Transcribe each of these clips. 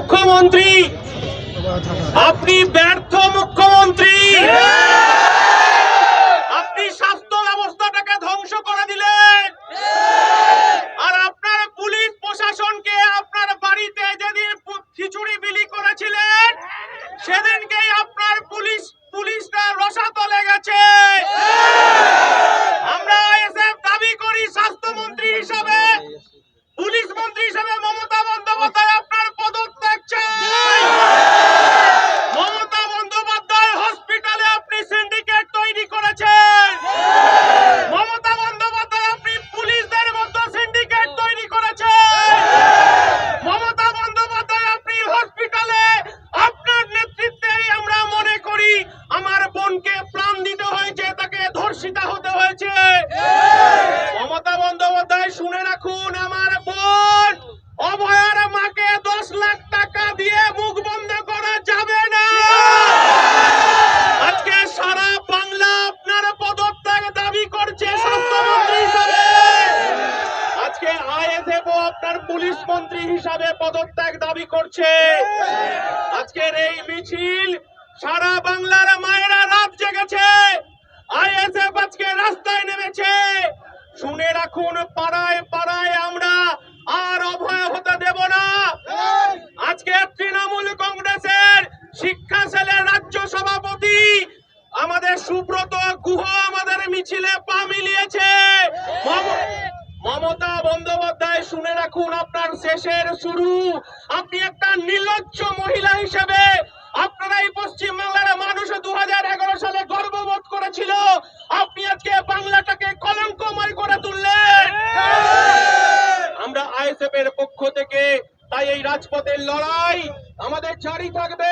মুখ্যমন্ত্রী, আপনি ব্যর্থ মুখ্যমন্ত্রী। আপনি স্বাস্থ্য ব্যবস্থাটাকে ধ্বংস করে দিলেন, আর আপনার পুলিশ প্রশাসনকে আপনার বাড়িতে যেদিন খিচুড়ি বিলি করেছিলেন সেদিনকেই আপনার পুলিশটা রসাতলে গেছে। আমরা আইএসএফ দাবি করি স্বাস্থ্যমন্ত্রী হিসাবে, পুলিশ মন্ত্রী হিসাবে মমতা বন্দ্যোপাধ্যায় আপনার পদত্যাগ চাই। মমতা বন্দ্যোপাধ্যায় হসপিটালে আপনি সিন্ডিকেট তৈরি করেছেন। মমতা বন্দ্যোপাধ্যায় আপনি পুলিশদের মধ্যে সিন্ডিকেট তৈরি করেছেন। মমতা বন্দ্যোপাধ্যায় আপনি হসপিটালে আপনার নেতৃত্বেই আমরা মনে করি আমার বোনকে প্রাণ দিতে হয়েছে, তাকে ধর্ষিতা হতে হয়েছে। মমতা বন্দ্যোপাধ্যায় শুনে রাখুন, আমার বোন অভয়ার মাকে 10 লাখ টাকা দিয়ে মুখ বন্ধ করা যাবে না। আজকে সারা বাংলা আপনার পদত্যাগ দাবি করছে স্বাস্থ্যমন্ত্রী হিসাবে। আজকে আইএসএফ আপনার পুলিশ মন্ত্রী হিসাবে পদত্যাগ দাবি করছে। আজকের এই মিছিল সারা বাংলার মায়েরা রাত জেগেছে, আইএসএফ আজকে রাস্তায় নেমেছে। শুনে রাখুন, পাড়ায় পাড়ায় আমরা আর অভয় হতে দেব না। আজকে তৃণমূল কংগ্রেসের শিক্ষা সেলের রাজ্য সভাপতি আমাদের সুব্রত গুহ আমাদের মিছিলে পা মিলিয়েছে। মমতা বন্দ্যোপাধ্যায় শুনে রাখুন, আপনার শেষের শুরু। আপনি একটা নির্লজ্জ মহিলা হিসেবে আপনারা এই পশ্চিমবাংলার মানুষ 2011 সালে গর্ববোধ করেছিল, আপনি আজকে বাংলাটাকে কলঙ্কময় করে তুললেন। আমরা আইএসএফ এর পক্ষ থেকে তাই এই রাজপথের লড়াই আমাদের জারি থাকবে।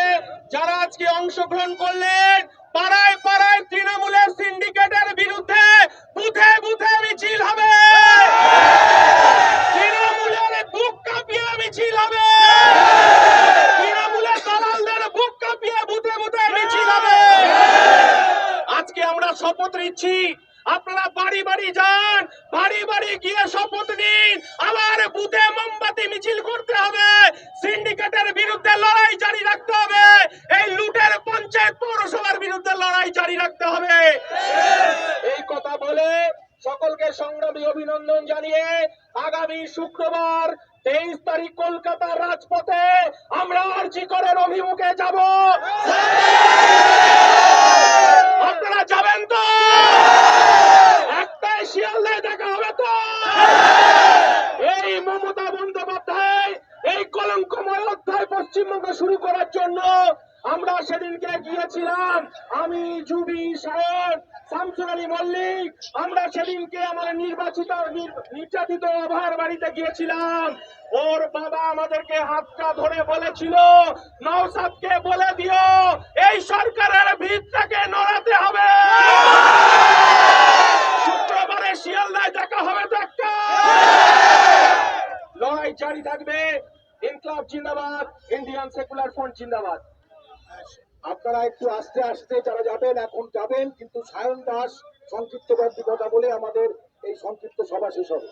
যারা আজকে অংশগ্রহণ করলেন, পাড়ায় পাড়ায় তৃণমূলের সিন্ডিকেটের বিরুদ্ধে বুথে বুথে মিছিল হবে, তৃণমূলের বুক কাঁপিয়ে মিছিল হবে, তৃণমূলের দালালদের বুক কাঁপিয়ে বুথে বুথে মিছিল হবে। আজকে আমরা শপথ নিচ্ছি, আপনারা বাড়ি বাড়ি যান, বাড়ি বাড়ি গিয়ে শপথ নিন। আবার বুথে মোমবাতি মিছিল করতে হবে, সিন্ডিকেটের বিরুদ্ধে লড়াই জারি রাখতে হবে, এই লুটের পঞ্চায়েত পৌরসভার বিরুদ্ধে লড়াই জারি রাখতে হবে। এই কথা বলে সকলকে সংগ্রামী অভিনন্দন জানিয়ে আগামী শুক্রবার 23 তারিখ কলকাতার রাজপথে আমরা আরজি করের অভিমুখে যাব। আপনারা যাবেন তো? একটাই শিয়ালদায় দেখা হবে তো? এই মমতা বন্দ্যোপাধ্যায় এই কলঙ্কময় অধ্যায় পশ্চিমবঙ্গে শুরু করার জন্য আমরা সেদিনকে গিয়েছিলাম, আমি, জুবি সাহেব, শামসুল আলী মল্লিক, আমরা সেদিনকে আমার নির্যাতিত অভয়ার বাড়িতে গিয়েছিলাম। ওর বাবা আমাদেরকে হাতটা ধরে বলেছিল, নওশাদকে বলে দিও এই সরকারের ভিতটাকে নড়াতে হবে। শুক্রবারে শিয়ালদায় দেখা হবে তো? একটা লড়াই জারি থাকবে। ইনকলাব জিন্দাবাদ, ইন্ডিয়ান সেকুলার ফ্রন্ট জিন্দাবাদ। আপনারা একটু আস্তে আস্তে যারা যাবেন এখন যাবেন, কিন্তু সায়ন দাস সংক্ষিপ্ত কথা বলে আমাদের এই সংক্ষিপ্ত সভা শেষ হবে।